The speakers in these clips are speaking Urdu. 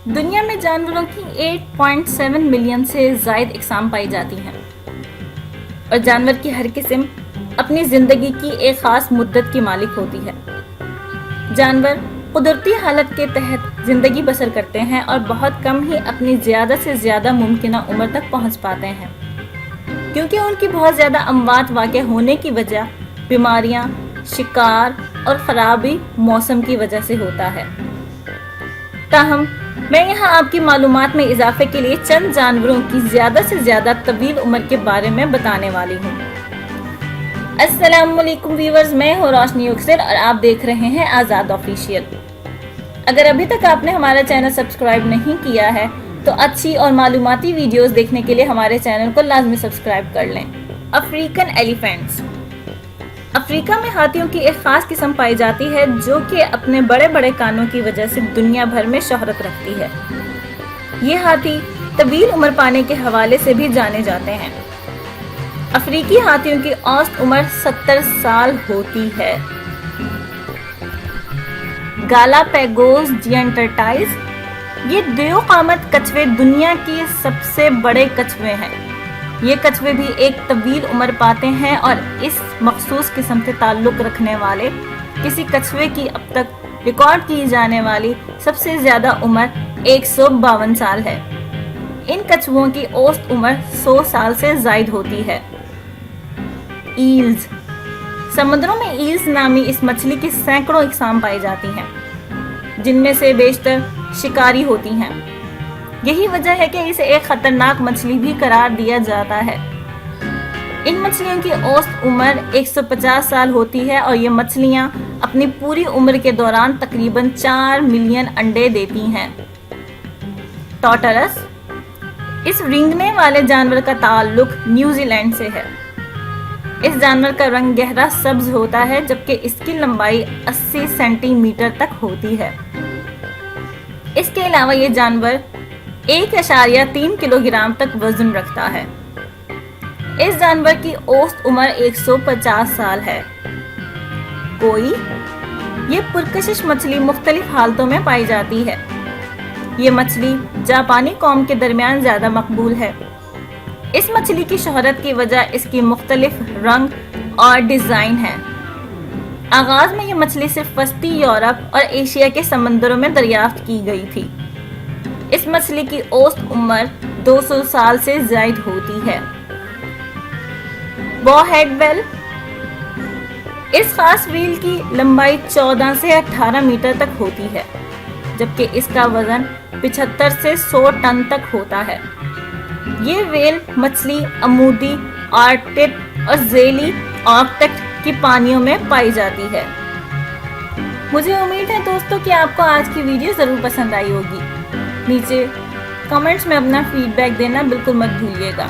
دنیا میں جانوروں کی 8.7 ملین سے زائد اقسام پائی جاتی ہیں اور جانور کی ہر قسم اپنی زندگی کی ایک خاص مدت کی مالک ہوتی ہے۔ جانور قدرتی حالت کے تحت زندگی بسر کرتے ہیں اور بہت کم ہی اپنی زیادہ سے زیادہ ممکنہ عمر تک پہنچ پاتے ہیں، کیونکہ ان کی بہت زیادہ اموات واقع ہونے کی وجہ بیماریاں، شکار اور خرابی موسم کی وجہ سے ہوتا ہے۔ تاہم میں یہاں آپ کی معلومات میں اضافے کے لیے چند جانوروں کی زیادہ سے زیادہ طویل عمر کے بارے میں بتانے والی ہوں۔ السلام علیکم ویورز، میں ہوں روشنی اکثر اور آپ دیکھ رہے ہیں آزاد آفیشیل۔ اگر ابھی تک آپ نے ہمارا چینل سبسکرائب نہیں کیا ہے تو اچھی اور معلوماتی ویڈیوز دیکھنے کے لیے ہمارے چینل کو لازمی سبسکرائب کر لیں۔ African elephants. افریقہ میں ہاتھیوں کی ایک خاص قسم پائی جاتی ہے جو کہ اپنے بڑے بڑے کانوں کی وجہ سے دنیا بھر میں شہرت رکھتی ہے۔ یہ ہاتھی طویل عمر پانے کے حوالے سے بھی جانے جاتے ہیں۔ افریقی ہاتھیوں کی اوسط عمر 70 سال ہوتی ہے۔ گالاپیگوس جینٹرٹائز۔ یہ دیو قامت کچھوے دنیا کے سب سے بڑے کچھوے ہیں۔ یہ کچھوے بھی ایک طویل عمر پاتے ہیں اور اس مخصوص قسم سے تعلق رکھنے والے کسی کچھوے کی اب تک ریکارڈ کی جانے والی سب سے زیادہ عمر 152 سال ہے۔ ان کچھووں کی اوسط عمر 100 سال سے زائد ہوتی ہے۔ ایلز۔ سمندروں میں ایلز نامی اس مچھلی کی سینکڑوں اقسام پائی جاتی ہیں، جن میں سے بیشتر شکاری ہوتی ہیں۔ یہی وجہ ہے کہ اسے ایک خطرناک مچھلی بھی قرار دیا جاتا ہے۔ ان مچھلیوں کی اوسط عمر 150 سال ہوتی ہے اور یہ مچھلیاں اپنی پوری عمر کے دوران تقریباً 4 ملین انڈے دیتی ہیں۔ ٹارٹرس۔ اس رینگنے والے جانور کا تعلق نیوزی لینڈ سے ہے۔ اس جانور کا رنگ گہرا سبز ہوتا ہے جبکہ اس کی لمبائی 80 سینٹی میٹر تک ہوتی ہے۔ اس کے علاوہ یہ جانور 1.3 کلو گرام تک وزن رکھتا ہے۔ اس جانور کی اوسط عمر 150 سال ہے۔ کوئی۔ یہ پرکشش مچھلی مختلف حالتوں میں پائی جاتی ہے۔ یہ مچھلی جاپانی قوم کے درمیان زیادہ مقبول ہے۔ اس مچھلی کی شہرت کی وجہ اس کی مختلف رنگ اور ڈیزائن ہے۔ آغاز میں یہ مچھلی صرف وسطی یورپ اور ایشیا کے سمندروں میں دریافت کی گئی تھی۔ اس مچھلی کی اوسط عمر 200 سال سے زائد ہوتی ہے۔ بو ہیڈ ویل۔ اس خاص ویل کی لمبائی 14 سے 18 میٹر تک ہوتی ہے جبکہ اس کا وزن 75 سے 100 ٹن تک ہوتا ہے۔ یہ ویل مچھلی عمودی، آرکٹک اور ذیلی آرکٹک کی پانیوں میں پائی جاتی ہے۔ مجھے امید ہے دوستوں کہ آپ کو آج کی ویڈیو ضرور پسند آئی ہوگی۔ نیچے کمنٹس میں اپنا فیڈ بیک دینا بالکل مت بھولیے گا۔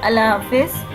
اللہ حافظ۔